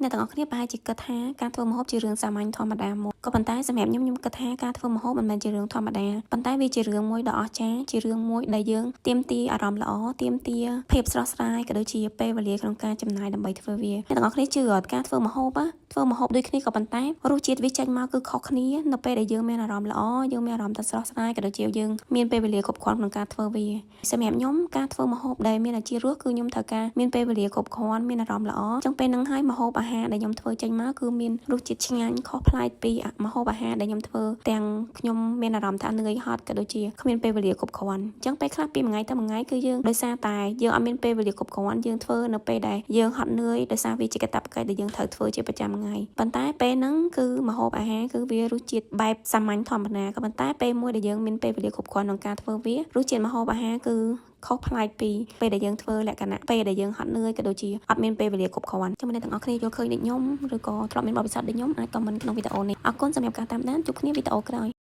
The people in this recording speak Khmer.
អ្នកទាំងអស់គ្នាប្រហែលជាគិតថាការធ្វើម្ហូបជារឿងសាមញ្ញធម្មតាមួយក៏ប៉ុន្តែសម្រាប់ខ្ញុំគិតថាការធ្វើម្ហូបមិនមែនជារឿងធម្មតាប៉ុន្តែវាជារឿងមួយដ៏អស្ចារ្យជារឿងមួយដែលយើងទាមទារអារម្មណ៍ល្អទាមទារភាពស្រស់ស្រាយក៏ដូចជាពេលវេលាក្នុងការចំណាយដើម្បីធ្វើវាអ្នកទាំងអស់គ្នាជឿអត់ការធ្វើម្ហូបដូចគ្នាក៏ប៉ុន្តែរសជាតិវាចេញមកគឺខុសគ្នានៅពេលដែលយើងមានអារម្មណ៍ល្អយើងមានអារម្មណ៍ថាស្រស់ស្រាយក៏ដូចជាយើងមានពេលវេលាគ្រប់គ្រាន់ក្នុងការធ្វើវាសម្រាប់ខ្ញុំការធ្វើម្ហូបដែលមានអាជីរសគឺខ្ញុំត្រូវការមានពេលវេលាគ្រប់គ្រាន់មានអារម្មណ៍ល្អចឹងពេលហ្នឹងហើយម្ហូបអាហារដែលខ្ញុំធ្វើចេញមកគឺមានរសជាតិឆ្ងាញ់ខុសប្លែកពីម្ហូបអាហារដែលខ្ញុំធ្វើទាំងខ្ញុំមានអារម្មណ៍ថានឿយហត់ក៏ដូចជាគ្មានពេលវេលាគ្រប់គ្រាន់ចឹងពេលខ្លះពីមួយថ្ងៃទៅមួយថ្ងៃគឺយើងដោយសារតែយើងអត់មានពេលវេលាគ្រប់គ្រាន់យើងធ្វើនៅពេលដែលយើងហត់នឿយដោយសារវាជាកាតព្វកិច្ចដែលយើងត្រូវធ្វើជាប្រចាំថ្ងៃប៉ុន្តែពេលហ្នឹងគឺម្ហូបអាហារគឺវារសជាតិបែបសាមញ្ញធម្មតាក៏ប៉ុន្តែពេលមួយដែលយើងមានពេលវេលាគ្រប់គ្រាន់ក្នុងការធ្វើវារសជាតិម្ហូបអាហារគឺខុសប្លែកពីពេលដែលយើងធ្វើលក្ខណៈពេលដែលយើងហត់នឿយក៏ដូចជាអត់មានពេលវេលាគ្រប់គ្រាន់ចឹងអ្នកទាំងអស់គ្នាយល់ឃើញដូចខ្ញុំឬក៏ធ្លាប់មានបទពិសោធន៍ដូចខ្ញុំអាចខមមិនក្នុងវីដេអូនេះអរគុណសម្រាប់ការតាមដានជួបគ្នាវីដេអូក្រោយ